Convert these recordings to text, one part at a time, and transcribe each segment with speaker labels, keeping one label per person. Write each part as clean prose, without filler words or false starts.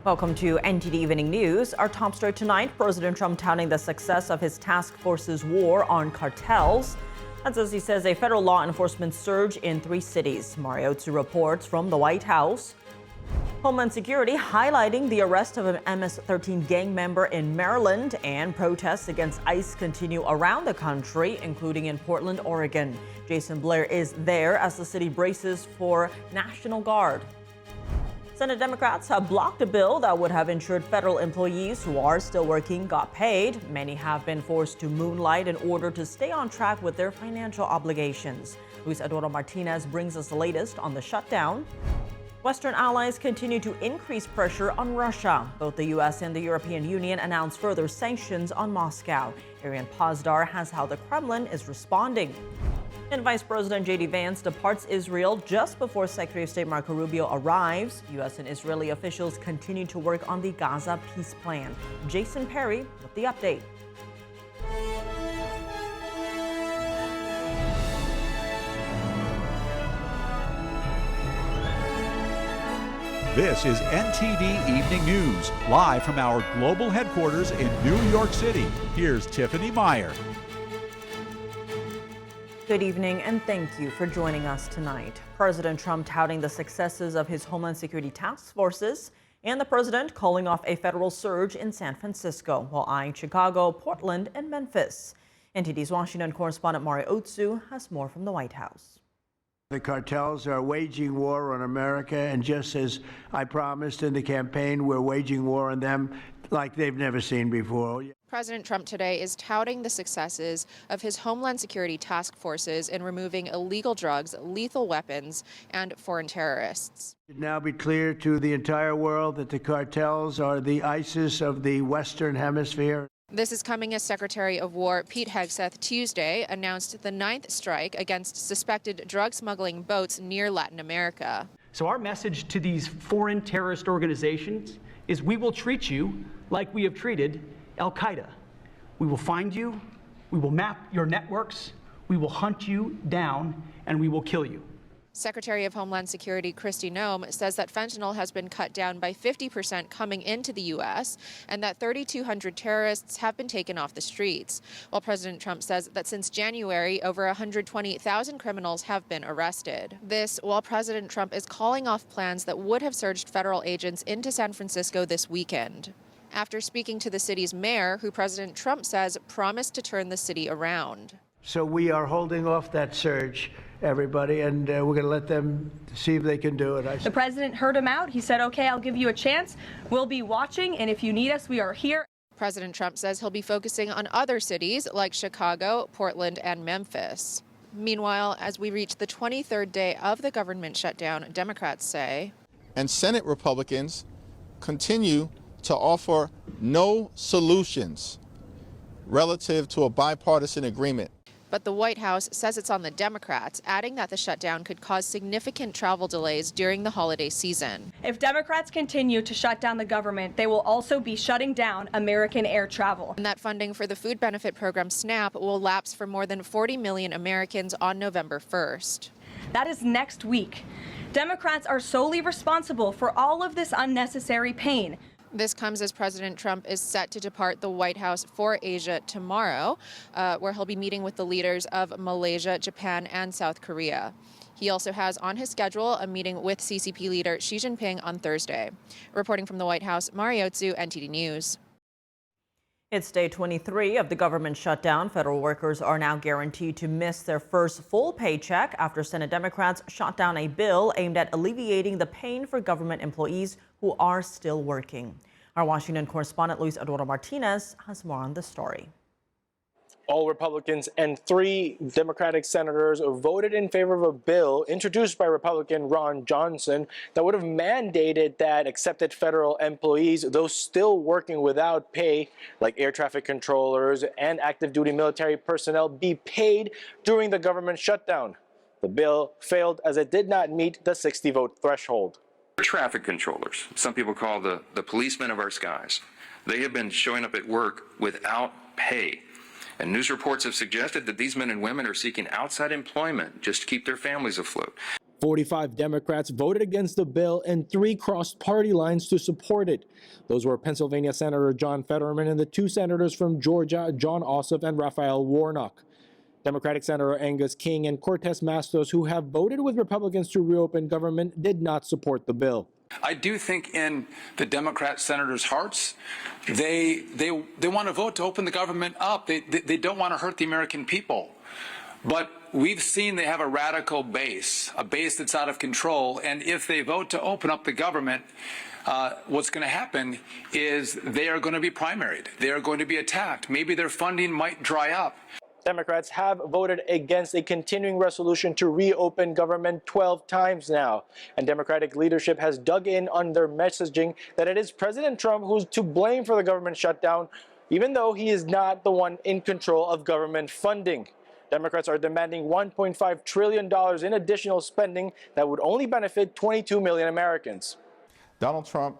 Speaker 1: Welcome to NTD Evening News. Our top story tonight, President Trump touting the success of his task force's war on cartels. That's as he says a federal law enforcement surge in 3 cities. Mario Tzu reports from the White House. Homeland Security highlighting the arrest of an MS-13 gang member in Maryland, and protests against ICE continue around the country, including in Portland, Oregon. Jason Blair is there as the city braces for National Guard. Senate Democrats have blocked a bill that would have ensured federal employees who are still working got paid. Many have been forced to moonlight in order to stay on track with their financial obligations. Luis Eduardo Martinez brings us the latest on the shutdown. Western allies continue to increase pressure on Russia. Both the U.S. and the European Union announced further sanctions on Moscow. Arian Pazdar has how the Kremlin is responding. And Vice President J.D. Vance departs Israel just before Secretary of State Marco Rubio arrives. U.S. and Israeli officials continue to work on the Gaza peace plan. Jason Perry with the update.
Speaker 2: This is NTD Evening News, live from our global headquarters in New York City. Here's Tiffany Meyer.
Speaker 1: Good evening, and thank you for joining us tonight. President Trump touting the successes of his Homeland Security task forces, and the president calling off a federal surge in San Francisco while eyeing Chicago, Portland, and Memphis. NTD's Washington correspondent Mario Tzu has more from the White House.
Speaker 3: The cartels are waging war on America, and just as I promised in the campaign, we're waging war on them like they've never seen before.
Speaker 4: President Trump today is touting the successes of his Homeland Security task forces in removing illegal drugs, lethal weapons, and foreign terrorists.
Speaker 3: It should now be clear to the entire world that the cartels are the ISIS of the Western Hemisphere.
Speaker 4: This is coming as Secretary of War Pete Hegseth Tuesday announced the 9th strike against suspected drug smuggling boats near Latin America.
Speaker 5: So our message to these foreign terrorist organizations is we will treat you like we have treated Al-Qaeda. We will find you, we will map your networks, we will hunt you down, and we will kill you.
Speaker 4: Secretary of Homeland Security Kristi Noem says that fentanyl has been cut down by 50% coming into the U.S. and that 3,200 terrorists have been taken off the streets, while President Trump says that since January, over 120,000 criminals have been arrested. This while President Trump is calling off plans that would have surged federal agents into San Francisco this weekend. After speaking to the city's mayor, who President Trump says promised to turn the city around.
Speaker 3: So we are holding off that surge, everybody, and we're going to let them see if they can do it.
Speaker 6: The president heard him out. He said, okay, I'll give you a chance. We'll be watching, and if you need us, we are here.
Speaker 4: President Trump says he'll be focusing on other cities like Chicago, Portland, and Memphis. Meanwhile, as we reach the 23rd day of the government shutdown, Democrats say,
Speaker 7: and Senate Republicans continue to offer no solutions relative to a bipartisan agreement.
Speaker 4: But the White House says it's on the Democrats, adding that the shutdown could cause significant travel delays during the holiday season.
Speaker 6: If Democrats continue to shut down the government, they will also be shutting down American air travel.
Speaker 4: And that funding for the food benefit program SNAP will lapse for more than 40 million Americans on November 1st.
Speaker 6: That is next week. Democrats are solely responsible for all of this unnecessary pain.
Speaker 4: This comes as President Trump is set to depart the White House for Asia tomorrow, where he'll be meeting with the leaders of Malaysia, Japan, and South Korea. He also has on his schedule a meeting with CCP leader Xi Jinping on Thursday. Reporting from the White House, Mario Tzu, NTD News.
Speaker 1: It's day 23 of the government shutdown. Federal workers are now guaranteed to miss their first full paycheck after Senate Democrats shot down a bill aimed at alleviating the pain for government employees who are still working. Our Washington correspondent Luis Eduardo Martinez has more on this story.
Speaker 8: All Republicans and 3 Democratic senators voted in favor of a bill introduced by Republican Ron Johnson that would have mandated that accepted federal employees, those still working without pay, like air traffic controllers and active duty military personnel, be paid during the government shutdown. The bill failed as it did not meet the 60-vote threshold.
Speaker 9: Traffic controllers, some people call the policemen of our skies, they have been showing up at work without pay. And news reports have suggested that these men and women are seeking outside employment just to keep their families afloat.
Speaker 8: 45 Democrats voted against the bill and 3 crossed party lines to support it. Those were Pennsylvania Senator John Fetterman and the 2 senators from Georgia, John Ossoff and Raphael Warnock. Democratic Senator Angus King and Cortez Masto, who have voted with Republicans to reopen government, did not support the bill.
Speaker 10: I do think in the Democrat senators' hearts, they want to vote to open the government up. They don't want to hurt the American people. But we've seen they have a radical base, a base that's out of control. And if they vote to open up the government, what's going to happen is they are going to be primaried. They are going to be attacked. Maybe their funding might dry up.
Speaker 8: Democrats have voted against a continuing resolution to reopen government 12 times now. And Democratic leadership has dug in on their messaging that it is President Trump who's to blame for the government shutdown, even though he is not the one in control of government funding. Democrats are demanding $1.5 trillion in additional spending that would only benefit 22 million Americans.
Speaker 7: Donald Trump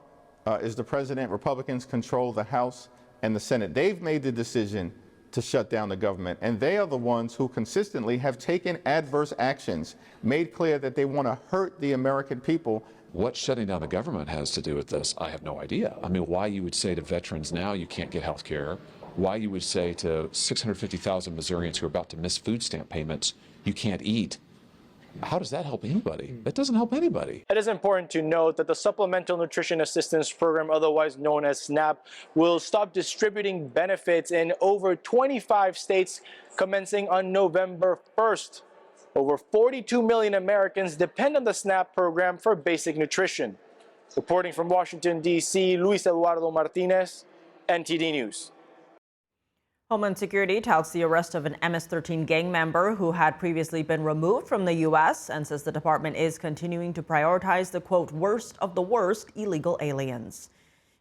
Speaker 7: is the president. Republicans control the House and the Senate. They've made the decision to shut down the government, and they are the ones who consistently have taken adverse actions, made clear that they want to hurt the American people.
Speaker 11: What shutting down the government has to do with this, I have no idea. I mean, why you would say to veterans now you can't get health care, why you would say to 650,000 Missourians who are about to miss food stamp payments, you can't eat. How does that help anybody? That doesn't help anybody.
Speaker 8: It is important to note that the Supplemental Nutrition Assistance Program, otherwise known as SNAP, will stop distributing benefits in over 25 states commencing on November 1st. Over 42 million Americans depend on the SNAP program for basic nutrition. Reporting from Washington, D.C., Luis Eduardo Martinez, NTD News.
Speaker 1: Homeland Security touts the arrest of an MS-13 gang member who had previously been removed from the U.S. and says the department is continuing to prioritize the, quote, worst of the worst illegal aliens.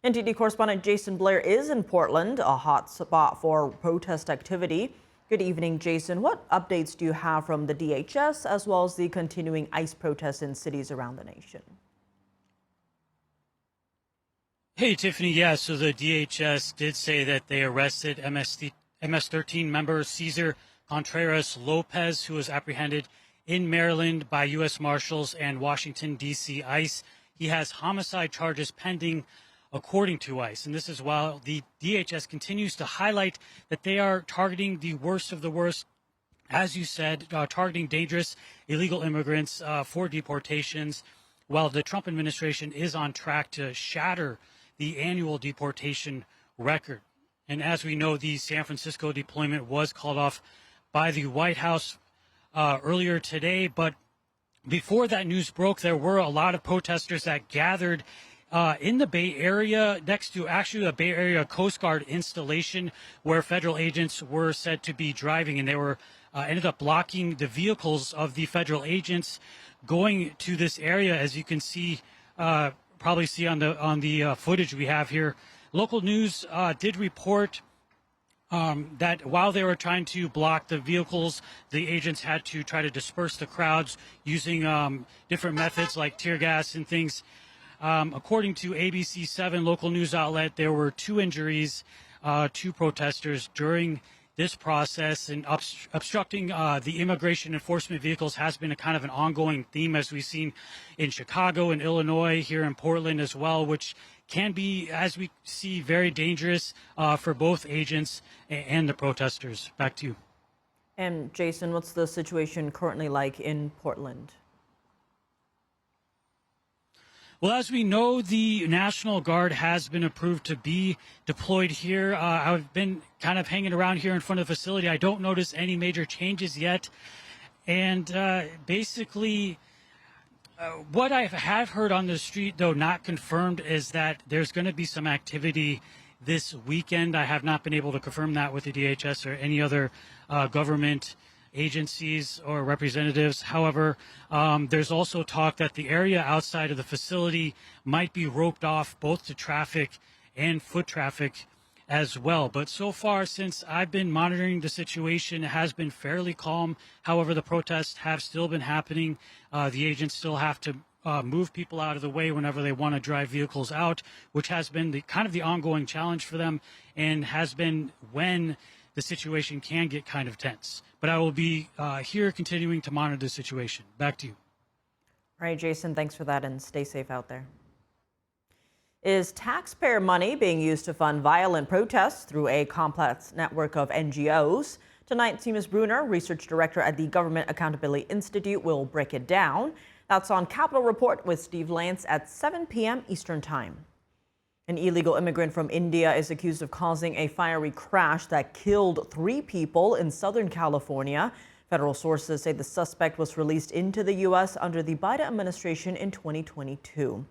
Speaker 1: NTD correspondent Jason Blair is in Portland, a hot spot for protest activity. Good evening, Jason. What updates do you have from the DHS as well as the continuing ICE protests in cities around the nation?
Speaker 12: Hey, Tiffany. Yeah, so the DHS did say that they arrested MS-13 member Cesar Contreras Lopez, who was apprehended in Maryland by U.S. Marshals and Washington, D.C. ICE. He has homicide charges pending, according to ICE. And this is while the DHS continues to highlight that they are targeting the worst of the worst, as you said, targeting dangerous illegal immigrants for deportations, while the Trump administration is on track to shatter the annual deportation record. And as we know, the San Francisco deployment was called off by the White House earlier today. But before that news broke, there were a lot of protesters that gathered in the Bay Area next to actually a Bay Area Coast Guard installation where federal agents were said to be driving, and they were ended up blocking the vehicles of the federal agents going to this area, as you can see. Probably see on the footage we have here. Local news did report that while they were trying to block the vehicles, the agents had to try to disperse the crowds using different methods like tear gas and things. According to ABC 7 local news outlet, there were 2 injuries to protesters during this process, and obstructing the immigration enforcement vehicles has been a kind of an ongoing theme, as we've seen in Chicago and Illinois, here in Portland as well, which can be, as we see, very dangerous for both agents and the protesters. Back to you.
Speaker 1: And Jason, what's the situation currently like in Portland?
Speaker 12: Well, as we know, the National Guard has been approved to be deployed here. I've been kind of hanging around here in front of the facility. I don't notice any major changes yet. And basically, what I have heard on the street, though not confirmed, is that there's going to be some activity this weekend. I have not been able to confirm that with the DHS or any other government agencies or representatives. However, there's also talk that the area outside of the facility might be roped off both to traffic and foot traffic as well. But so far, since I've been monitoring the situation, it has been fairly calm. However, the protests have still been happening. The agents still have to move people out of the way whenever they want to drive vehicles out, which has been the kind of the ongoing challenge for them, and has been when the situation can get kind of tense. But I will be here continuing to monitor the situation. Back to you.
Speaker 1: All right, Jason, thanks for that, and stay safe out there. Is taxpayer money being used to fund violent protests through a complex network of NGOs? Tonight, Seamus Bruner, research director at the Government Accountability Institute, will break it down. That's on Capitol Report with Steve Lance at 7 p.m. Eastern Time. An illegal immigrant from India is accused of causing a fiery crash that killed 3 people in Southern California. Federal sources say the suspect was released into the U.S. under the Biden administration in 2022.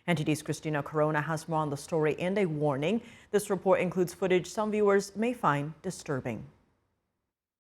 Speaker 1: NTD's Christina Corona has more on the story and a warning. This report includes footage some viewers may find disturbing.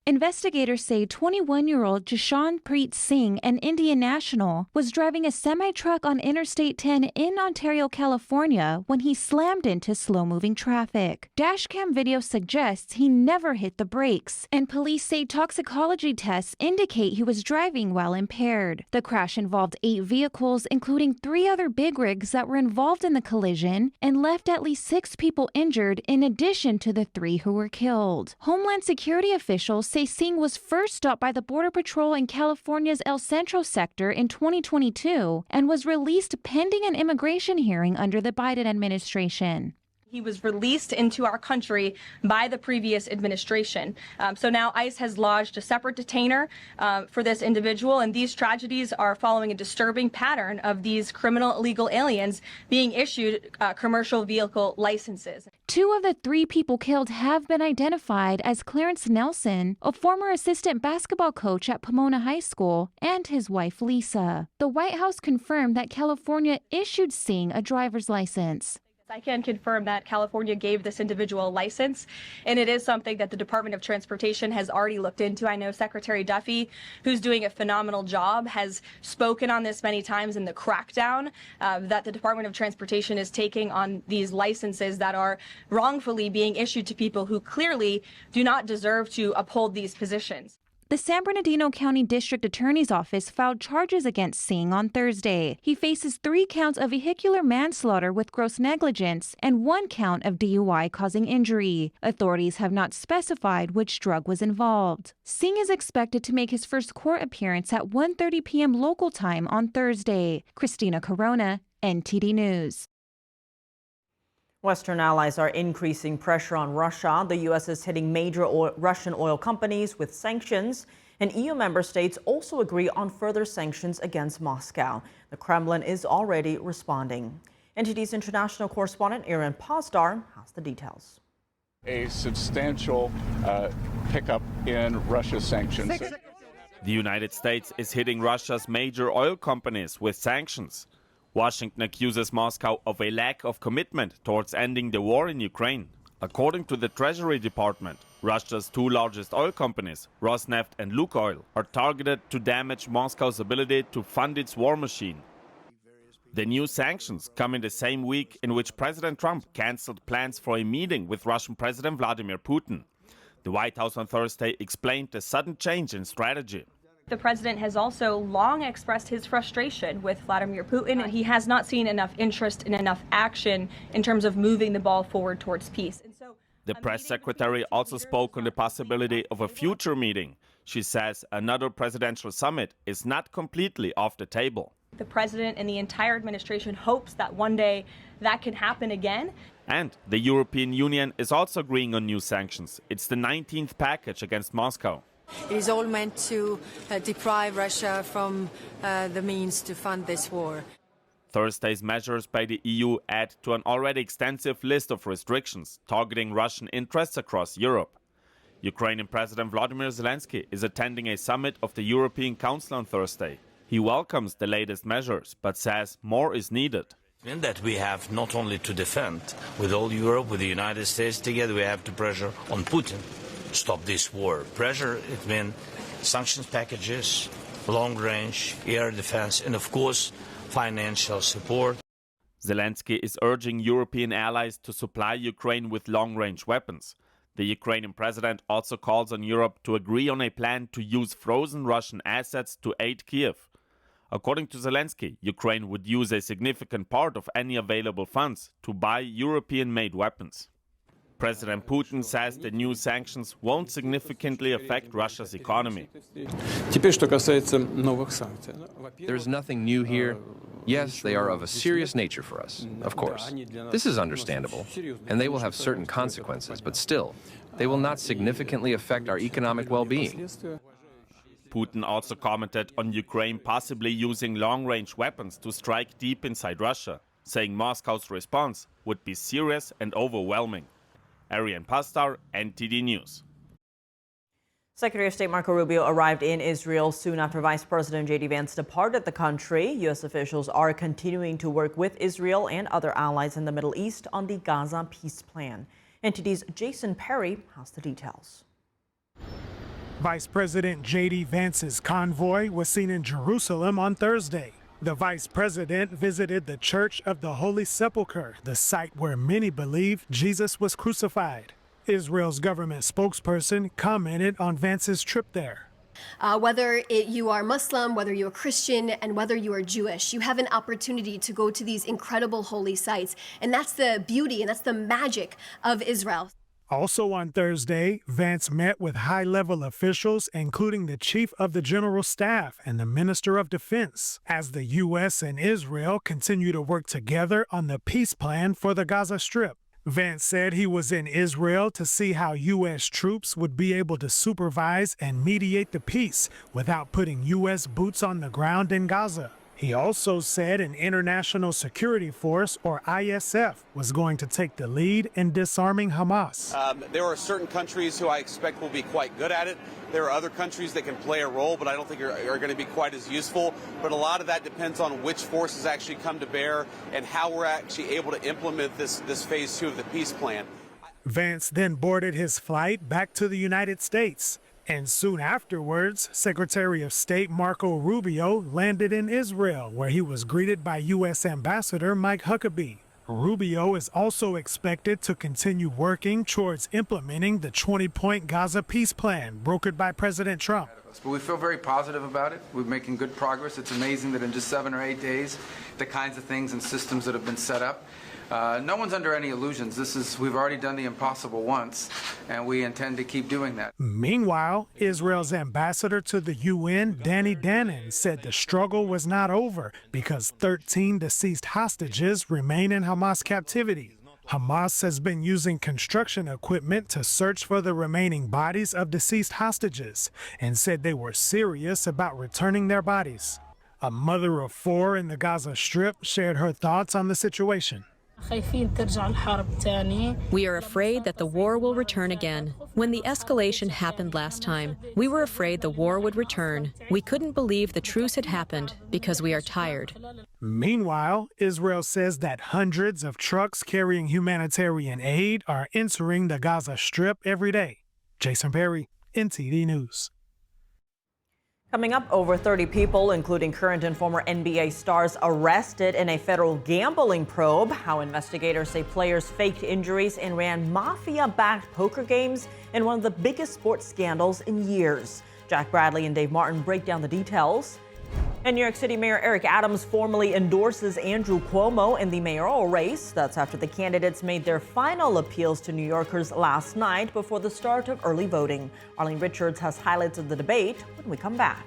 Speaker 13: Investigators say 21-year-old Jashanpreet Singh, an Indian national, was driving a semi-truck on Interstate 10 in Ontario, California, when he slammed into slow-moving traffic. Dashcam video suggests he never hit the brakes, and police say toxicology tests indicate he was driving while impaired. The crash involved 8 vehicles, including 3 other big rigs that were involved in the collision, and left at least 6 people injured, in addition to the 3 who were killed. Homeland Security officials say Singh was first stopped by the Border Patrol in California's El Centro sector in 2022 and was released pending an immigration hearing under the Biden administration.
Speaker 6: He was released into our country by the previous administration. So now ICE has lodged a separate detainer for this individual, and these tragedies are following a disturbing pattern of these criminal illegal aliens being issued commercial vehicle licenses.
Speaker 13: 2 of the 3 people killed have been identified as Clarence Nelson, a former assistant basketball coach at Pomona High School, and his wife Lisa. The White House confirmed that California issued Singh a driver's license.
Speaker 6: I can confirm that California gave this individual a license, and it is something that the Department of Transportation has already looked into. I know Secretary Duffy, who's doing a phenomenal job, has spoken on this many times in the crackdown that the Department of Transportation is taking on these licenses that are wrongfully being issued to people who clearly do not deserve to uphold these positions.
Speaker 13: The San Bernardino County District Attorney's Office filed charges against Singh on Thursday. He faces 3 counts of vehicular manslaughter with gross negligence and 1 count of DUI causing injury. Authorities have not specified which drug was involved. Singh is expected to make his first court appearance at 1:30 p.m. local time on Thursday. Christina Corona, NTD News.
Speaker 1: Western allies are increasing pressure on Russia. The U.S. is hitting major Russian oil companies with sanctions, and EU member states also agree on further sanctions against Moscow. The Kremlin is already responding. NTD's international correspondent Aaron Posdar has the details.
Speaker 14: A substantial pickup in Russia's sanctions.
Speaker 15: The United States is hitting Russia's major oil companies with sanctions. Washington accuses Moscow of a lack of commitment towards ending the war in Ukraine. According to the Treasury Department, Russia's 2 largest oil companies, Rosneft and Lukoil, are targeted to damage Moscow's ability to fund its war machine. The new sanctions come in the same week in which President Trump canceled plans for a meeting with Russian President Vladimir Putin. The White House on Thursday explained the sudden change in strategy.
Speaker 6: The president has also long expressed his frustration with Vladimir Putin, and he has not seen enough interest and enough action in terms of moving the ball forward towards peace. And so,
Speaker 15: the press secretary also spoke on the possibility of a future meeting. She says another presidential summit is not completely off the table.
Speaker 6: The president and the entire administration hopes that one day that can happen again.
Speaker 15: And the European Union is also agreeing on new sanctions. It's the 19th package against Moscow.
Speaker 16: It is all meant to deprive Russia from the means to fund this war.
Speaker 15: Thursday's measures by the EU add to an already extensive list of restrictions targeting Russian interests across Europe. Ukrainian President Volodymyr Zelensky is attending a summit of the European Council on Thursday. He welcomes the latest measures, but says more is needed.
Speaker 17: And that we have not only to defend with all Europe, with the United States together, we have to pressure on Putin. Stop this war. Pressure, it means sanctions packages, long-range air defense, and of course, financial support.
Speaker 15: Zelensky is urging European allies to supply Ukraine with long-range weapons. The Ukrainian president also calls on Europe to agree on a plan to use frozen Russian assets to aid Kiev. According to Zelensky, Ukraine would use a significant part of any available funds to buy European-made weapons. President Putin says the new sanctions won't significantly affect Russia's economy.
Speaker 18: There's nothing new here. Yes, they are of a serious nature for us, of course. This is understandable, and they will have certain consequences, but still, they will not significantly affect our economic well-being.
Speaker 15: Putin also commented on Ukraine possibly using long-range weapons to strike deep inside Russia, saying Moscow's response would be serious and overwhelming. Arian Pastar, NTD News.
Speaker 1: Secretary of State Marco Rubio arrived in Israel soon after Vice President J.D. Vance departed the country. U.S. officials are continuing to work with Israel and other allies in the Middle East on the Gaza peace plan. NTD's Jason Perry has the details.
Speaker 19: Vice President J.D. Vance's convoy was seen in Jerusalem on Thursday. The vice president visited the Church of the Holy Sepulchre, the site where many believe Jesus was crucified. Israel's government spokesperson commented on Vance's trip there.
Speaker 20: Whether you are Muslim, whether you're Christian, and whether you are Jewish, you have an opportunity to go to these incredible holy sites. And that's the beauty and that's the magic of Israel.
Speaker 19: Also on Thursday, Vance met with high-level officials, including the Chief of the General Staff and the Minister of Defense, as the U.S. and Israel continue to work together on the peace plan for the Gaza Strip. Vance said he was in Israel to see how U.S. troops would be able to supervise and mediate the peace without putting U.S. boots on the ground in Gaza. He also said an international security force, or ISF, was going to take the lead in disarming Hamas.
Speaker 21: There are certain countries who I expect will be quite good at it. There are other countries that can play a role, but I don't think are going to be quite as useful. But a lot of that depends on which forces actually come to bear and how we're actually able to implement this phase 2 of the peace plan.
Speaker 19: Vance then boarded his flight back to the United States. And soon afterwards, Secretary of State Marco Rubio landed in Israel, where he was greeted by U.S. Ambassador Mike Huckabee. Rubio is also expected to continue working towards implementing the 20-point Gaza peace plan brokered by President Trump.
Speaker 22: But we feel very positive about it. We're making good progress. It's amazing that in just 7 or 8 days, the kinds of things and systems that have been set up. No one's under any illusions. We've already done the impossible once, and we intend to keep doing that.
Speaker 19: Meanwhile, Israel's ambassador to the UN, Danny Danon, said the struggle was not over because 13 deceased hostages remain in Hamas captivity. Hamas has been using construction equipment to search for the remaining bodies of deceased hostages and said they were serious about returning their bodies. A mother of 4 in the Gaza Strip shared her thoughts on the situation.
Speaker 23: We are afraid that the war will return again. When the escalation happened last time, we were afraid the war would return. We couldn't believe the truce had happened because we are tired.
Speaker 19: Meanwhile, Israel says that hundreds of trucks carrying humanitarian aid are entering the Gaza Strip every day. Jason Perry, NTD News.
Speaker 1: Coming up, over 30 people, including current and former NBA stars, arrested in a federal gambling probe. How investigators say players faked injuries and ran mafia-backed poker games in one of the biggest sports scandals in years. Jack Bradley and Dave Martin break down the details. And New York City Mayor Eric Adams formally endorses Andrew Cuomo in the mayoral race. That's after the candidates made their final appeals to New Yorkers last night before the start of early voting. Arlene Richards has highlights of the debate when we come back.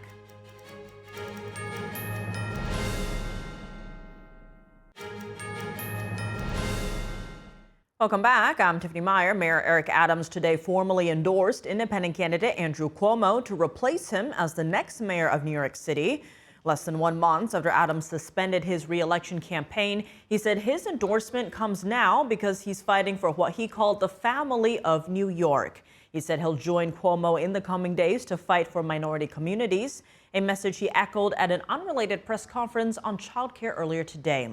Speaker 1: Welcome back. I'm Tiffany Meyer. Mayor Eric Adams today formally endorsed independent candidate Andrew Cuomo to replace him as the next mayor of New York City. Less than 1 month after Adams suspended his re-election campaign, he said his endorsement comes now because he's fighting for what he called the family of New York. He said he'll join Cuomo in the coming days to fight for minority communities, a message he echoed at an unrelated press conference on childcare earlier today.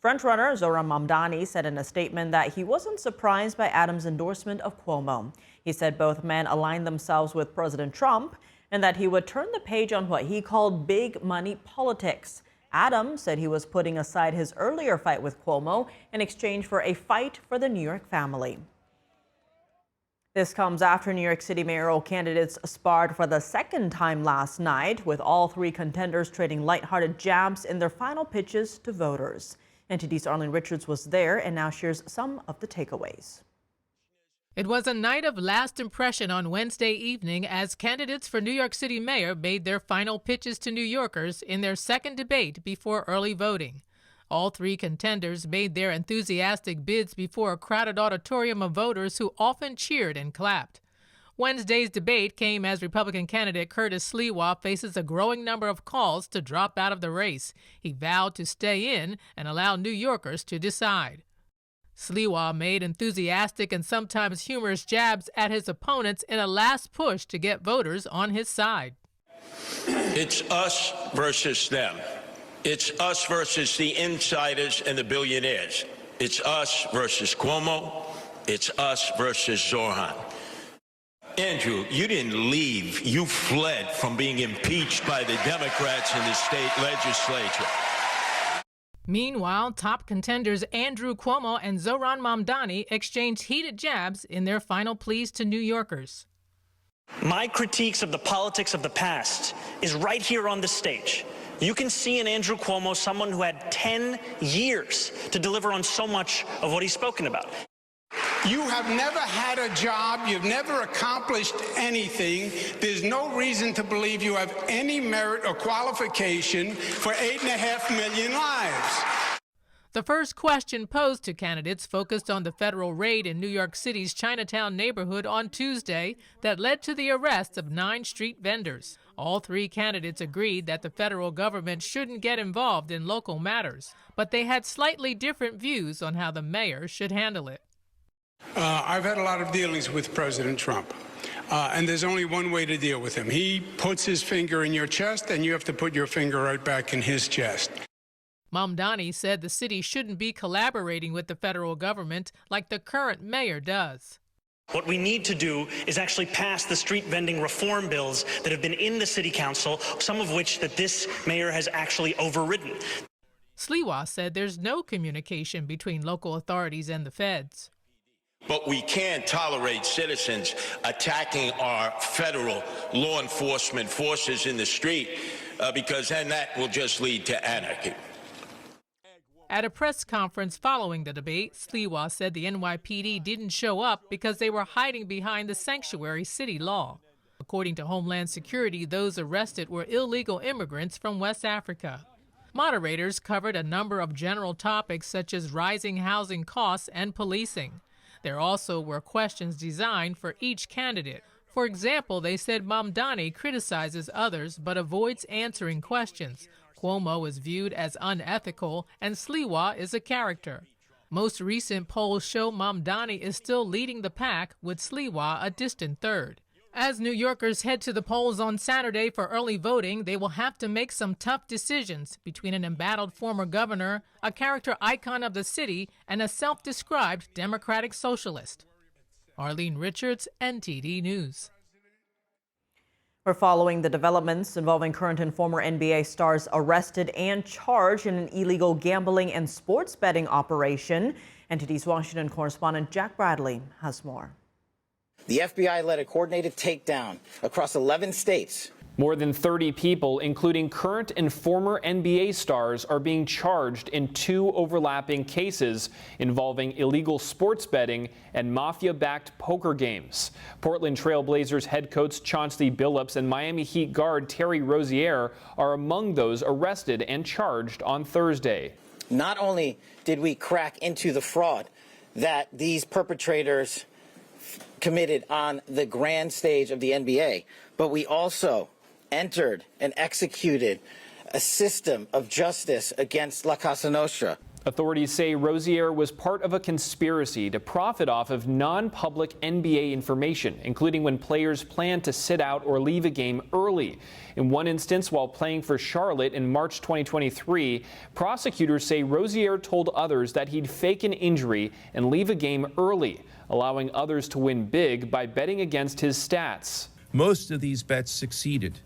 Speaker 1: Frontrunner Zohran Mamdani said in a statement that he wasn't surprised by Adams' endorsement of Cuomo. He said both men aligned themselves with President Trump and that he would turn the page on what he called big money politics. Adams said he was putting aside his earlier fight with Cuomo in exchange for a fight for the New York family. This comes after New York City mayoral candidates sparred for the second time last night, with all 3 contenders trading lighthearted jabs in their final pitches to voters. NTD's Arlene Richards was there and now shares some of the takeaways.
Speaker 2: It was a night of last impression on Wednesday evening as candidates for New York City mayor made their final pitches to New Yorkers in their second debate before early voting. All three contenders made their enthusiastic bids before a crowded auditorium of voters who often cheered and clapped. Wednesday's debate came as Republican candidate Curtis Sliwa faces a growing number of calls to drop out of the race. He vowed to stay in and allow New Yorkers to decide. Sliwa made enthusiastic and sometimes humorous jabs at his opponents in a last push to get voters on his side.
Speaker 3: It's us versus them. It's us versus the insiders and the billionaires. It's us versus CUOMO. It's us versus Zorhan. Andrew, you didn't leave. You fled from being impeached by the Democrats in the state legislature.
Speaker 2: Meanwhile, top contenders Andrew Cuomo and Zohran Mamdani exchanged heated jabs in their final pleas to New Yorkers.
Speaker 5: My critiques of the politics of the past is right here on the stage. You can see in Andrew Cuomo someone who had 10 years to deliver on so much of what he's spoken about.
Speaker 24: You have never had a job. You've never accomplished anything. There's no reason to believe you have any merit or qualification for 8.5 million lives.
Speaker 2: The first question posed to candidates focused on the federal raid in New York City's Chinatown neighborhood on Tuesday that led to the arrest of 9 street vendors. All three candidates agreed that the federal government shouldn't get involved in local matters, but they had slightly different views on how the mayor should handle it.
Speaker 24: I've had a lot of dealings with President Trump, and there's only one way to deal with him. He puts his finger in your chest, and you have to put your finger right back in his chest.
Speaker 2: Mamdani said the city shouldn't be collaborating with the federal government like the current mayor does.
Speaker 5: What we need to do is actually pass the street vending reform bills that have been in the city council, some of which that this mayor has actually overridden.
Speaker 2: Sliwa said there's no communication between local authorities and the feds.
Speaker 3: But we can't tolerate citizens attacking our federal law enforcement forces in the street because then that will just lead to anarchy.
Speaker 2: At a press conference following the debate, Sliwa said the NYPD didn't show up because they were hiding behind the sanctuary city law. According to Homeland Security, those arrested were illegal immigrants from West Africa. Moderators covered a number of general topics such as rising housing costs and policing. There also were questions designed for each candidate. For example, they said Mamdani criticizes others but avoids answering questions. Cuomo is viewed as unethical, and Sliwa is a character. Most recent polls show Mamdani is still leading the pack, with Sliwa a distant third. As New Yorkers head to the polls on Saturday for early voting, they will have to make some tough decisions between an embattled former governor, a character icon of the city, and a self-described democratic socialist. Arlene Richards, NTD News.
Speaker 1: We're following the developments involving current and former NBA stars arrested and charged in an illegal gambling and sports betting operation. NTD's Washington correspondent Jack Bradley has more.
Speaker 25: The FBI led a coordinated takedown across 11 states.
Speaker 26: More than 30 people, including current and former NBA stars, are being charged in 2 overlapping cases involving illegal sports betting and mafia-backed poker games. Portland Trail Blazers head coach Chauncey Billups and Miami Heat guard Terry Rozier are among those arrested and charged on Thursday.
Speaker 25: Not only did we crack into the fraud that these perpetrators committed on the grand stage of the NBA, but we also entered and executed a system of justice against La Casa Nostra.
Speaker 26: Authorities say Rozier was part of a conspiracy to profit off of non-public NBA information, including when players planned to sit out or leave a game early. In one instance, while playing for Charlotte in March 2023, prosecutors say Rozier told others that he'd fake an injury and leave a game early, allowing others to win big by betting against his stats.
Speaker 27: Most of these bets succeeded,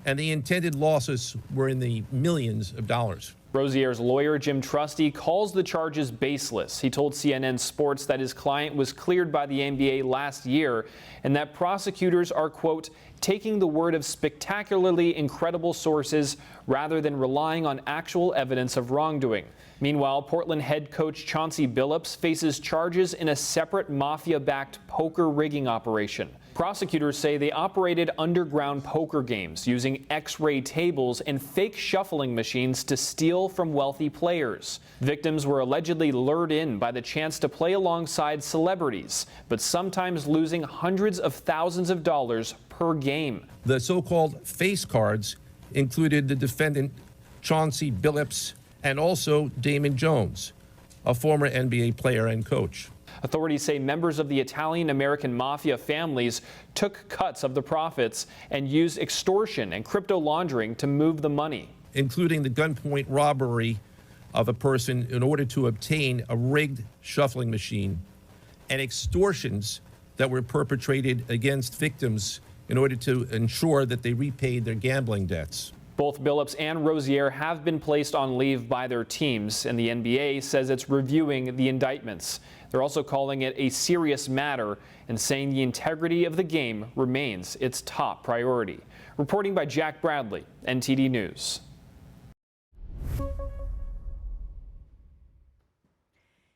Speaker 27: and the intended losses were in the millions of dollars.
Speaker 26: Rozier's lawyer, Jim Trusty, calls the charges baseless. He told CNN Sports that his client was cleared by the NBA last year and that prosecutors are, quote, taking the word of spectacularly incredible sources rather than relying on actual evidence of wrongdoing. Meanwhile, Portland head coach Chauncey Billups faces charges in a separate mafia-backed poker rigging operation. Prosecutors say they operated underground poker games using X-ray tables and fake shuffling machines to steal from wealthy players. Victims were allegedly lured in by the chance to play alongside celebrities, but sometimes losing hundreds of thousands of dollars per game.
Speaker 27: The so-called face cards included the defendant Chauncey Billups and also Damon Jones, a former NBA player and coach.
Speaker 26: Authorities say members of the Italian-American mafia families took cuts of the profits and used extortion and crypto laundering to move the money,
Speaker 27: including the gunpoint robbery of a person in order to obtain a rigged shuffling machine, and extortions that were perpetrated against victims in order to ensure that they repaid their gambling debts.
Speaker 26: Both Billups and Rozier have been placed on leave by their teams, and the NBA says it's reviewing the indictments. They're also calling it a serious matter and saying the integrity of the game remains its top priority. Reporting by Jack Bradley, NTD News.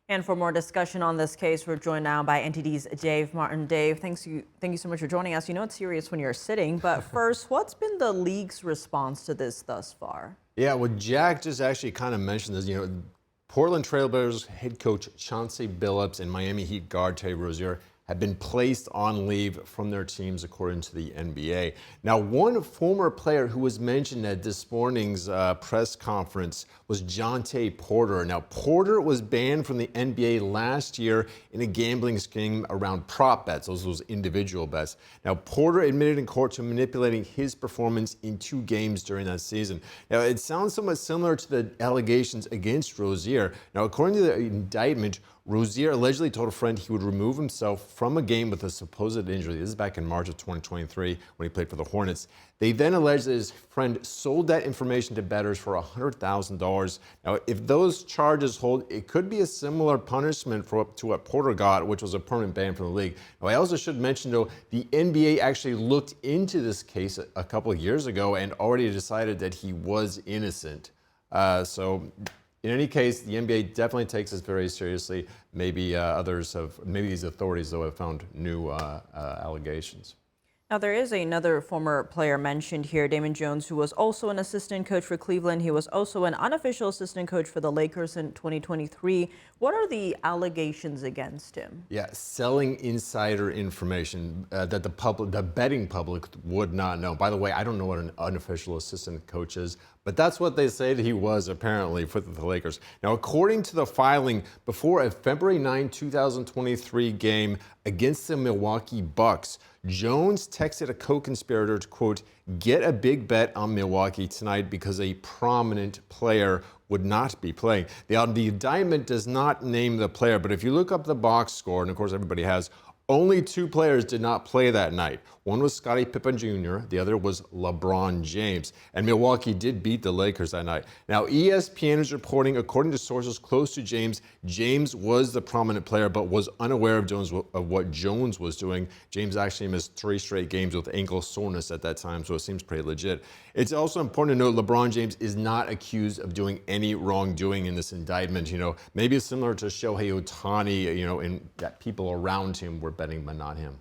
Speaker 1: And for more discussion on this case, we're joined now by NTD's Dave Martin. Dave, thank you so much for joining us. You know it's serious when you're sitting, but first, what's been the league's response to this thus far?
Speaker 4: Yeah, well, Jack just actually kind of mentioned this. Portland Trailblazers head coach Chauncey Billups and Miami Heat guard Terry Rozier have been placed on leave from their teams, according to the NBA. Now, one former player who was mentioned at this morning's press conference was Jontay Porter. Now, Porter was banned from the NBA last year in a gambling scheme around prop bets, those individual bets. Now, Porter admitted in court to manipulating his performance in 2 games during that season. Now, it sounds somewhat similar to the allegations against Rozier. Now, according to the indictment, Rozier allegedly told a friend he would remove himself from a game with a supposed injury. This is back in March of 2023 when he played for the Hornets. They then alleged that his friend sold that information to bettors for $100,000. Now, if those charges hold, it could be a similar punishment to what Porter got, which was a permanent ban from the league. Now, I also should mention, though, the NBA actually looked into this case a couple of years ago and already decided that he was innocent. In any case, the NBA definitely takes this very seriously. Maybe these authorities, though, have found new allegations.
Speaker 1: Now, there is another former player mentioned here, Damon Jones, who was also an assistant coach for Cleveland. He was also an unofficial assistant coach for the Lakers in 2023. What are the allegations against him? Yeah, selling insider information that the betting public would not know. By the way, I don't know what an unofficial assistant coach is, but that's what they say that he was apparently for the Lakers. Now, according to the filing, before a February 9, 2023 game against the Milwaukee Bucks, Jones texted a co-conspirator to, quote, get a big bet on Milwaukee tonight because a prominent player would not be playing. The indictment does not name the player, but if you look up the box score, and of course everybody has, only 2 players did not play that night. One was Scottie Pippen Jr., the other was LeBron James. And Milwaukee did beat the Lakers that night. Now, ESPN is reporting, according to sources close to James, James was the prominent player but was unaware of what Jones was doing. James actually missed 3 straight games with ankle soreness at that time, so it seems pretty legit. It's also important to note LeBron James is not accused of doing any wrongdoing in this indictment. Maybe it's similar to Shohei Ohtani, in that people around him were betting, but not him.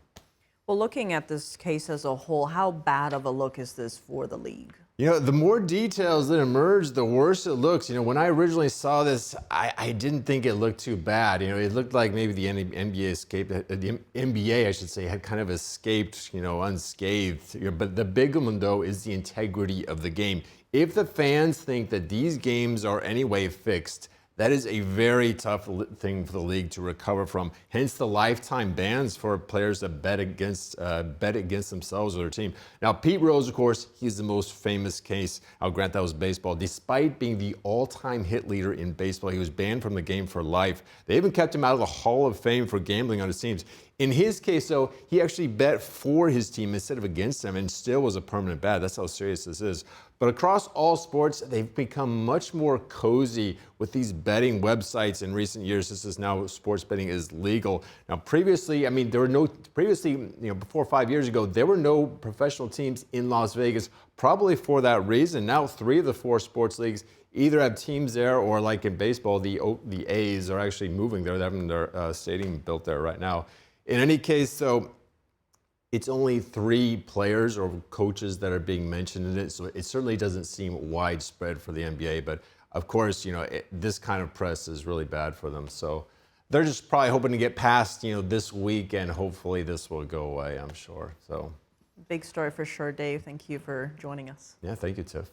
Speaker 1: Well, looking at this case as a whole, how bad of a look is this for the league?
Speaker 4: The more details that emerge, the worse it looks. When I originally saw this, I didn't think it looked too bad. It looked like maybe the NBA, I should say, had kind of escaped, unscathed. But the big one, though, is the integrity of the game. If the fans think that these games are anyway fixed, that is a very tough thing for the league to recover from. Hence the lifetime bans for players that bet against themselves or their team. Now, Pete Rose, of course, he's the most famous case. I'll grant that was baseball. Despite being the all-time hit leader in baseball, he was banned from the game for life. They even kept him out of the Hall of Fame for gambling on his teams. In his case, though, he actually bet for his team instead of against them and still was a permanent bad. That's how serious this is. But across all sports, they've become much more cozy with these betting websites in recent years. This is now sports betting is legal. Now, previously, before 5 years ago, there were no professional teams in Las Vegas, probably for that reason. Now, 3 of the 4 sports leagues either have teams there or, like in baseball, the A's are actually moving there. They're having their stadium built there right now. In any case, so it's only 3 players or coaches that are being mentioned in it, so it certainly doesn't seem widespread for the NBA. But of course, this kind of press is really bad for them. So they're just probably hoping to get past, this week, and hopefully this will go away, I'm sure. So
Speaker 1: big story for sure, Dave. Thank you for joining us.
Speaker 4: Yeah, thank you, Tiff.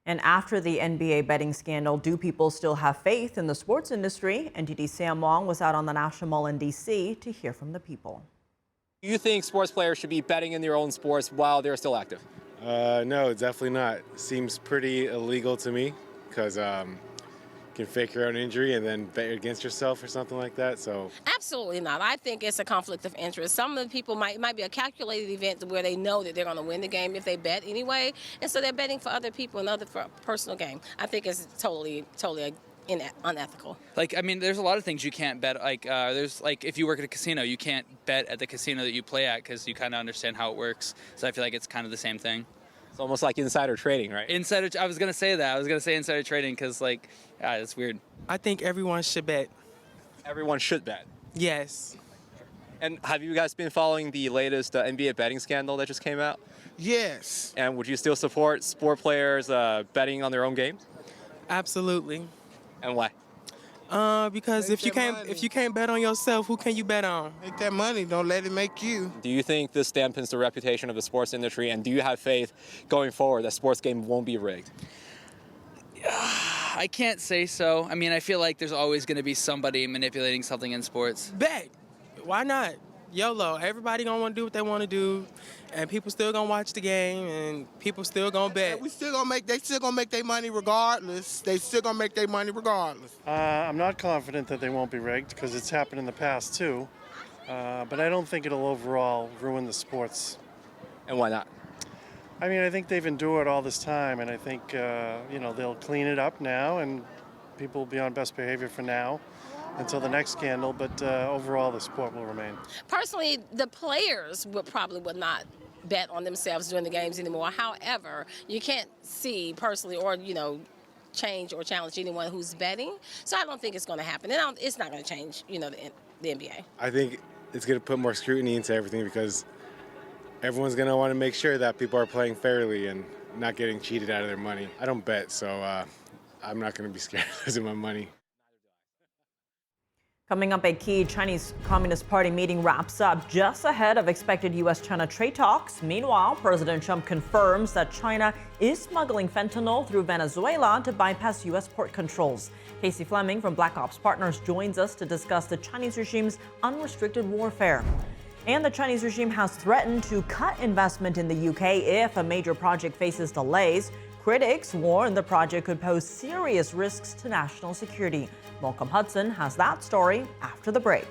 Speaker 1: And after the NBA betting scandal, do people still have faith in the sports industry? NTD Sam Wong was out on the National Mall in D.C. to hear from the people.
Speaker 7: Do you think sports players should be betting in their own sports while they're still active?
Speaker 8: No, definitely not. Seems pretty illegal to me because you can fake your own injury and then bet against yourself or something like that. So
Speaker 9: absolutely not. I think it's a conflict of interest. Some of the people might be a calculated event where they know that they're going to win the game if they bet anyway, and so they're betting for other people and for personal gain. I think it's totally unethical.
Speaker 10: There's a lot of things you can't bet. If you work at a casino, you can't bet at the casino that you play at because you kind of understand how it works. So I feel like it's kind of the same thing.
Speaker 7: It's almost like insider trading, right?
Speaker 10: I was going to say that. I was going to say insider trading because, it's weird.
Speaker 11: I think everyone should bet.
Speaker 7: Everyone should bet?
Speaker 11: Yes.
Speaker 7: And have you guys been following the latest NBA betting scandal that just came out?
Speaker 11: Yes.
Speaker 7: And would you still support sport players betting on their own games?
Speaker 11: Absolutely.
Speaker 7: And why?
Speaker 11: Because if you can't bet on yourself, who can you bet on?
Speaker 24: Make that money. Don't let it make you.
Speaker 7: Do you think this dampens the reputation of the sports industry? And do you have faith going forward that sports game won't be rigged?
Speaker 10: I can't say so. I feel like there's always going to be somebody manipulating something in sports.
Speaker 11: Bet. Why not? YOLO. Everybody gonna want to do what they want to do, and people still gonna watch the game, and people still gonna bet.
Speaker 24: They still gonna make their money regardless. They still gonna make their money regardless.
Speaker 12: I'm not confident that they won't be rigged because it's happened in the past too, but I don't think it'll overall ruin the sports.
Speaker 7: And why not?
Speaker 12: I think they've endured all this time, and I think they'll clean it up now, and people will be on best behavior for now until the next scandal, but overall the sport will remain.
Speaker 9: Personally, the players would not bet on themselves during the games anymore. However, you can't see personally or, change or challenge anyone who's betting. So I don't think it's going to happen. And it's not going to change, the NBA.
Speaker 8: I think it's going to put more scrutiny into everything because everyone's going to want to make sure that people are playing fairly and not getting cheated out of their money. I don't bet, so I'm not going to be scared of losing my money.
Speaker 1: Coming up, a key Chinese Communist Party meeting wraps up just ahead of expected U.S.-China trade talks. Meanwhile, President Trump confirms that China is smuggling fentanyl through Venezuela to bypass U.S. port controls. Casey Fleming from Black Ops Partners joins us to discuss the Chinese regime's unrestricted warfare. And the Chinese regime has threatened to cut investment in the U.K. if a major project faces delays. Critics warn the project could pose serious risks to national security. Malcolm Hudson has that story after the break.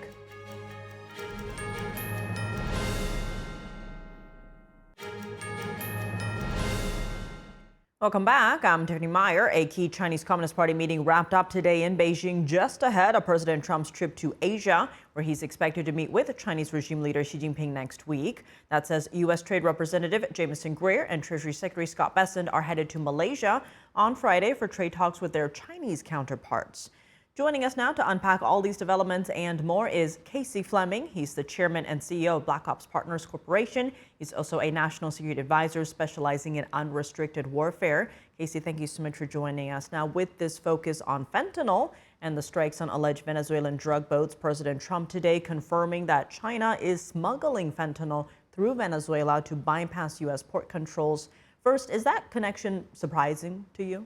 Speaker 1: Welcome back. I'm Tiffany Meyer. A key Chinese Communist Party meeting wrapped up today in Beijing just ahead of President Trump's trip to Asia, where he's expected to meet with Chinese regime leader Xi Jinping next week. That says U.S. Trade Representative Jamieson Greer and Treasury Secretary Scott Bessent are headed to Malaysia on Friday for trade talks with their Chinese counterparts. Joining us now to unpack all these developments and more is Casey Fleming. He's the chairman and CEO of Black Ops Partners Corporation. He's also a national security advisor specializing in unrestricted warfare. Casey, thank you so much for joining us. Now, with this focus on fentanyl and the strikes on alleged Venezuelan drug boats, President Trump today confirming that China is smuggling fentanyl through Venezuela to bypass U.S. port controls. First, is that connection surprising to you?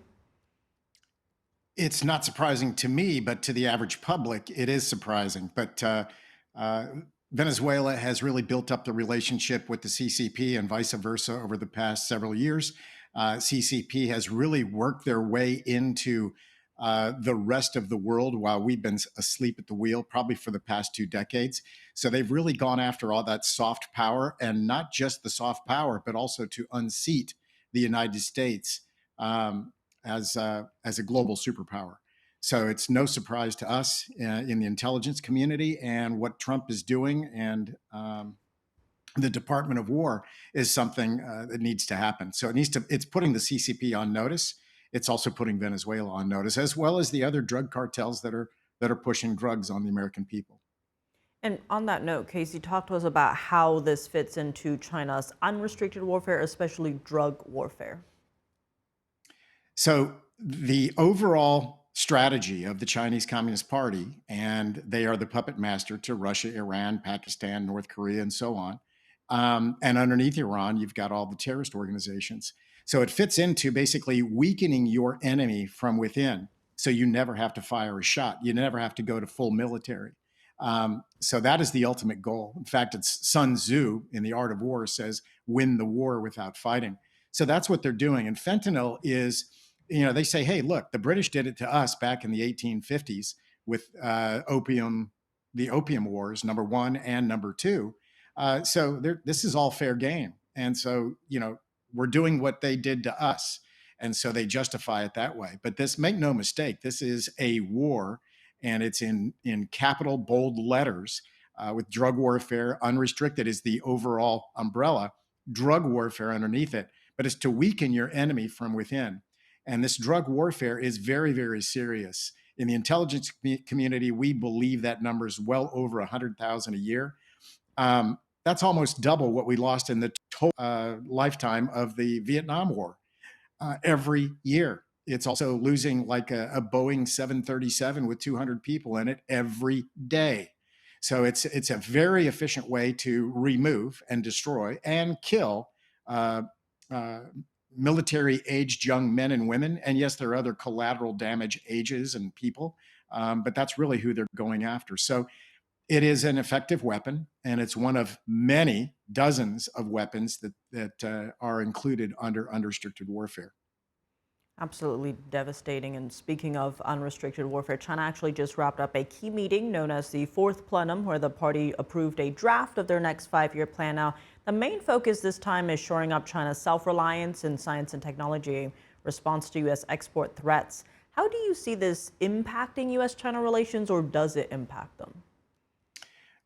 Speaker 13: It's not surprising to me, but to the average public, it is surprising. But Venezuela has really built up the relationship with the CCP and vice versa over the past several years. CCP has really worked their way into the rest of the world while we've been asleep at the wheel, probably for the past 2 decades. So they've really gone after all that soft power, and not just the soft power, but also to unseat the United States as a global superpower. So it's no surprise to us in the intelligence community, and what Trump is doing and the Department of War is something that needs to happen. So it's putting the CCP on notice. It's also putting Venezuela on notice, as well as the other drug cartels that are pushing drugs on the American people.
Speaker 1: And on that note, Casey, talk to us about how this fits into China's unrestricted warfare, especially drug warfare.
Speaker 13: So the overall strategy of the Chinese Communist Party, and they are the puppet master to Russia, Iran, Pakistan, North Korea, and so on. And underneath Iran, you've got all the terrorist organizations. So it fits into basically weakening your enemy from within. So you never have to fire a shot. You never have to go to full military. So that is the ultimate goal. In fact, it's Sun Tzu in The Art of War says, win the war without fighting. So that's what they're doing. And fentanyl is, they say, hey, look, the British did it to us back in the 1850s with the Opium Wars, number 1 and number 2. So this is all fair game. And so, we're doing what they did to us. And so they justify it that way. But make no mistake, this is a war, and it's in capital bold letters with drug warfare. Unrestricted is the overall umbrella, drug warfare underneath it. But it's to weaken your enemy from within. And this drug warfare is very, very serious. In the intelligence community, we believe that number is well over 100,000 a year. That's almost double what we lost in the total lifetime of the Vietnam War every year. It's also losing like a Boeing 737 with 200 people in it every day. So it's a very efficient way to remove and destroy and kill military-aged young men and women. And yes, there are other collateral damage ages and people, but that's really who they're going after. So it is an effective weapon, and it's one of many dozens of weapons that are included under unrestricted warfare.
Speaker 1: Absolutely devastating. And speaking of unrestricted warfare, China actually just wrapped up a key meeting known as the Fourth Plenum, where the party approved a draft of their next 5-year plan. Now, the main focus this time is shoring up China's self-reliance in science and technology in response to U.S. export threats. How do you see this impacting U.S.-China relations, or does it impact them?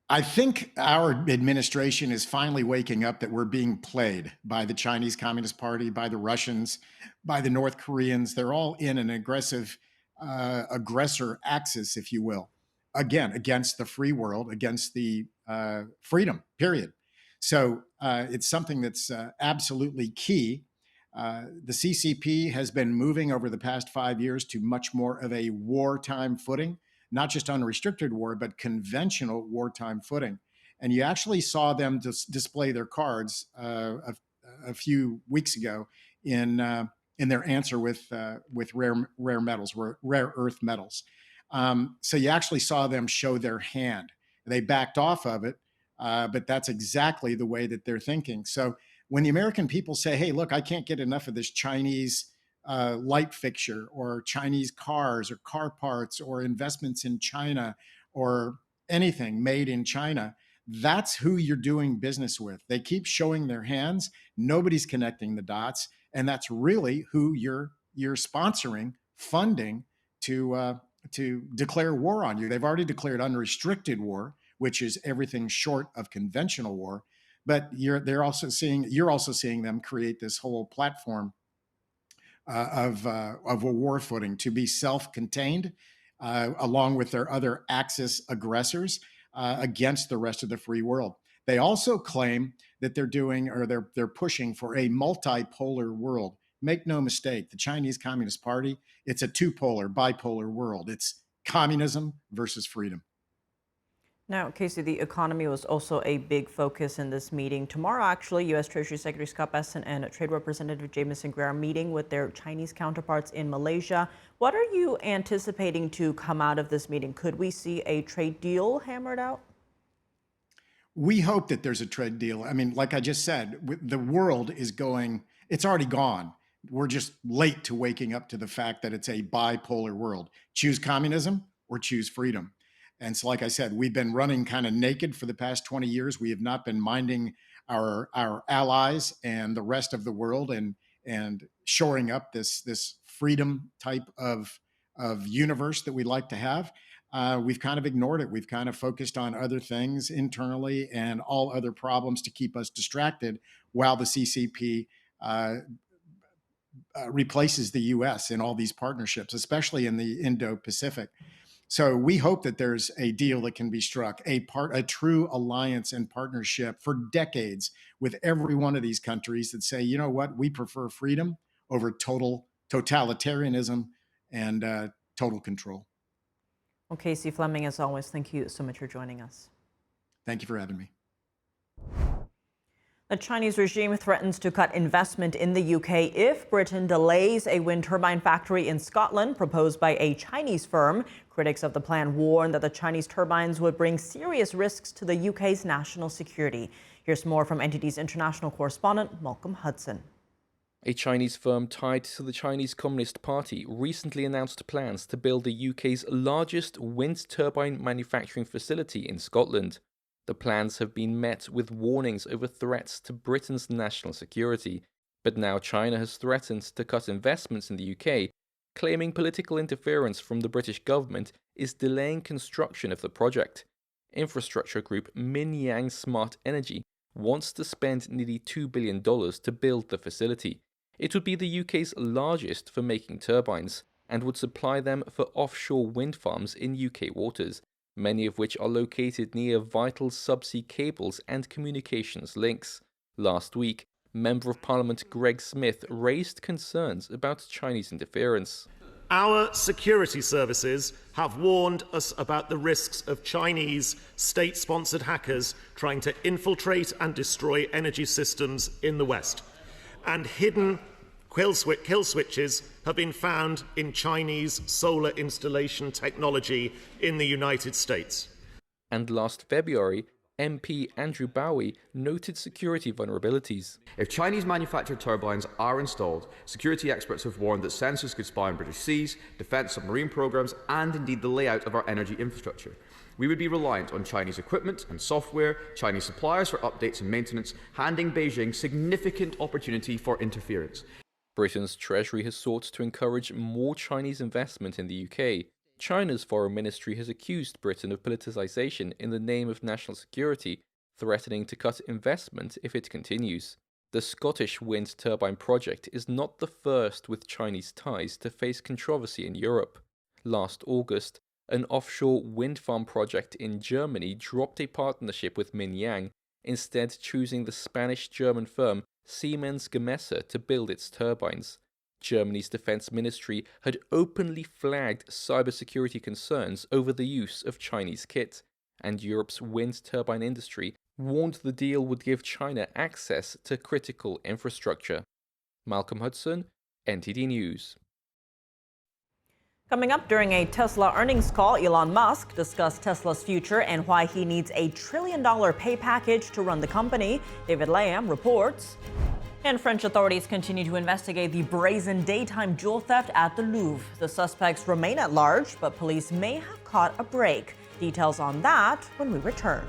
Speaker 13: I think our administration is finally waking up that we're being played by the Chinese Communist Party, by the Russians, by the North Koreans. They're all in an aggressive aggressor axis, if you will, again, against the free world, against the freedom, period. So it's something that's absolutely key. The CCP has been moving over the past 5 years to much more of a wartime footing. Not just unrestricted war, but conventional wartime footing. And you actually saw them display their cards a few weeks ago in their answer with rare metals, rare earth metals. So you actually saw them show their hand. They backed off of it, but that's exactly the way that they're thinking. So when the American people say, hey, look, I can't get enough of this Chinese light fixture or Chinese cars or car parts or investments in China or anything made in China, that's who you're doing business with. They keep showing their hands. Nobody's connecting the dots. And that's really who you're sponsoring, funding to declare war on you. They've already declared unrestricted war, which is everything short of conventional war. But you're also seeing them create this whole platform of a war footing to be self-contained, along with their other Axis aggressors against the rest of the free world. They also claim that they're pushing for a multipolar world. Make no mistake, the Chinese Communist Party, it's a bipolar world. It's communism versus freedom.
Speaker 1: Now, Casey, the economy was also a big focus in this meeting. Tomorrow, actually, U.S. Treasury Secretary Scott Bessent and Trade Representative Jamieson Greer are meeting with their Chinese counterparts in Malaysia. What are you anticipating to come out of this meeting? Could we see a trade deal hammered out?
Speaker 13: We hope that there's a trade deal. I mean, like I just said, the world is going, it's already gone. we're just late to waking up to the fact that it's a bipolar world. Choose communism or choose freedom. And so, like I said, we've been running kind of naked for the past 20 years. We have not been minding our allies and the rest of the world and shoring up this freedom type of universe that we'd like to have. We've kind of ignored it. We've kind of focused on other things internally and all other problems to keep us distracted while the CCP replaces the U.S. in all these partnerships, especially in the Indo-Pacific. So we hope that there's a deal that can be struck, a true alliance and partnership for decades with every one of these countries that say, you know what, we prefer freedom over totalitarianism and total control.
Speaker 1: Well, Casey Fleming, as always, thank you so much for joining us.
Speaker 13: Thank you for having me.
Speaker 1: The Chinese regime threatens to cut investment in the UK if Britain delays a wind turbine factory in Scotland proposed by a Chinese firm. Critics of the plan warn that the Chinese turbines would bring serious risks to the UK's national security. Here's more from NTD's international correspondent, Malcolm Hudson.
Speaker 6: A Chinese firm tied to the Chinese Communist Party recently announced plans to build the UK's largest wind turbine manufacturing facility in Scotland. The plans have been met with warnings over threats to Britain's national security, but now China has threatened to cut investments in the UK, claiming political interference from the British government is delaying construction of the project. Infrastructure group Minyang Smart Energy wants to spend nearly $2 billion to build the facility. It would be the UK's largest for making turbines and would supply them for offshore wind farms in UK waters, many of which are located near vital subsea cables and communications links. Last week, Member of Parliament Greg Smith raised concerns about Chinese interference.
Speaker 14: Our security services have warned us about the risks of Chinese state-sponsored hackers trying to infiltrate and destroy energy systems in the West. And hidden kill switches have been found in Chinese solar installation technology in the United States.
Speaker 6: And last February, MP Andrew Bowie noted security vulnerabilities.
Speaker 15: If Chinese manufactured turbines are installed, security experts have warned that sensors could spy on British seas, defence submarine programmes, and indeed the layout of our energy infrastructure. We would be reliant on Chinese equipment and software, Chinese suppliers for updates and maintenance, handing Beijing significant opportunity for interference.
Speaker 6: Britain's Treasury has sought to encourage more Chinese investment in the UK. China's foreign ministry has accused Britain of politicisation in the name of national security, threatening to cut investment if it continues. The Scottish wind turbine project is not the first with Chinese ties to face controversy in Europe. Last August, an offshore wind farm project in Germany dropped a partnership with Minyang, instead choosing the Spanish-German firm Siemens Gamesa to build its turbines. Germany's defense ministry had openly flagged cybersecurity concerns over the use of Chinese kit, and Europe's wind turbine industry warned the deal would give China access to critical infrastructure. Malcolm Hudson, NTD News.
Speaker 1: Coming up during a Tesla earnings call, Elon Musk discussed Tesla's future and why he needs a $1 trillion pay package to run the company. David Lamb reports. And French authorities continue to investigate the brazen daytime jewel theft at the Louvre. The suspects remain at large, but police may have caught a break. Details on that when we return.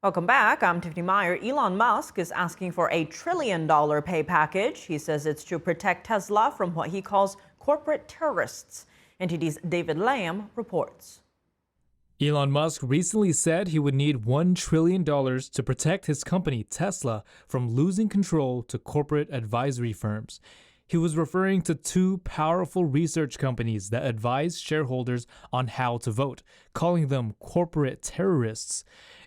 Speaker 1: Welcome back. I'm Tiffany Meyer. Elon Musk is asking for a $1 trillion pay package. He says it's to protect Tesla from what he calls corporate terrorists. NTD's David Lamb reports.
Speaker 16: Elon Musk recently said he would need $1 trillion to protect his company Tesla from losing control to corporate advisory firms. He was referring to two powerful research companies that advise shareholders on how to vote, calling them corporate terrorists.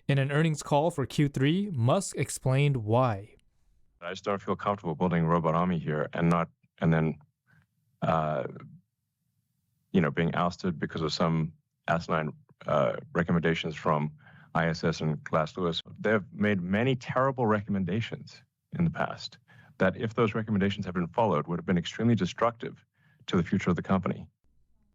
Speaker 16: In an earnings call for Q3, Musk explained why.
Speaker 17: I just don't feel comfortable building a robot army here and then being ousted because of some asinine recommendations from ISS and Glass Lewis. They've made many terrible recommendations in the past that, if those recommendations had been followed, would have been extremely destructive to the future of the company.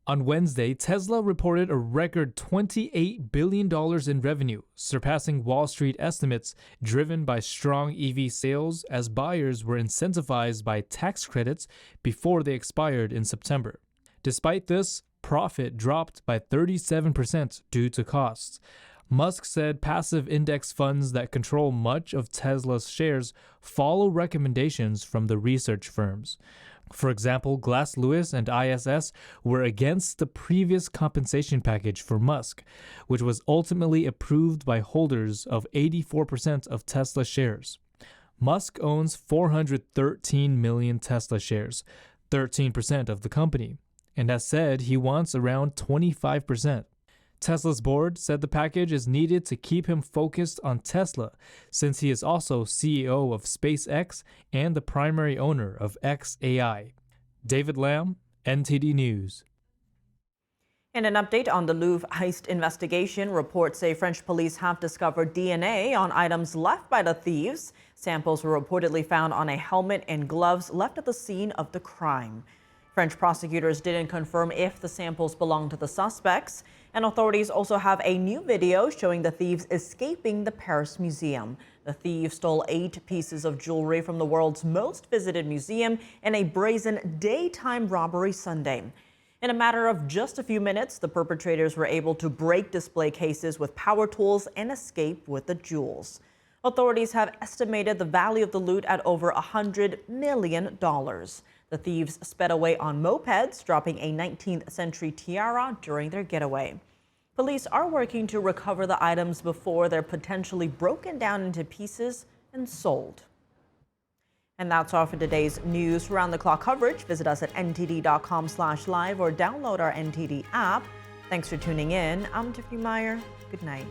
Speaker 16: On Wednesday, Tesla reported a record $28 billion in revenue, surpassing Wall Street estimates, driven by strong EV sales as buyers were incentivized by tax credits before they expired in September. Despite this, profit dropped by 37% due to costs. Musk said passive index funds that control much of Tesla's shares follow recommendations from the research firms. For example, Glass Lewis and ISS were against the previous compensation package for Musk, which was ultimately approved by holders of 84% of Tesla shares. Musk owns 413 million Tesla shares, 13% of the company, and has said he wants around 25%. Tesla's board said the package is needed to keep him focused on Tesla, since he is also CEO of SpaceX and the primary owner of xAI. David Lamb, NTD News.
Speaker 1: In an update on the Louvre heist investigation, reports say French police have discovered DNA on items left by the thieves. Samples were reportedly found on a helmet and gloves left at the scene of the crime. French prosecutors didn't confirm if the samples belong to the suspects, and authorities also have a new video showing the thieves escaping the Paris museum. The thieves stole 8 pieces of jewelry from the world's most visited museum in a brazen daytime robbery Sunday. In a matter of just a few minutes, the perpetrators were able to break display cases with power tools and escape with the jewels. Authorities have estimated the value of the loot at over $100 million. The thieves sped away on mopeds, dropping a 19th century tiara during their getaway. Police are working to recover the items before they're potentially broken down into pieces and sold. And that's all for today's news. For round-the-clock coverage, visit us at ntd.com/live or download our NTD app. Thanks for tuning in. I'm Tiffany Meyer. Good night.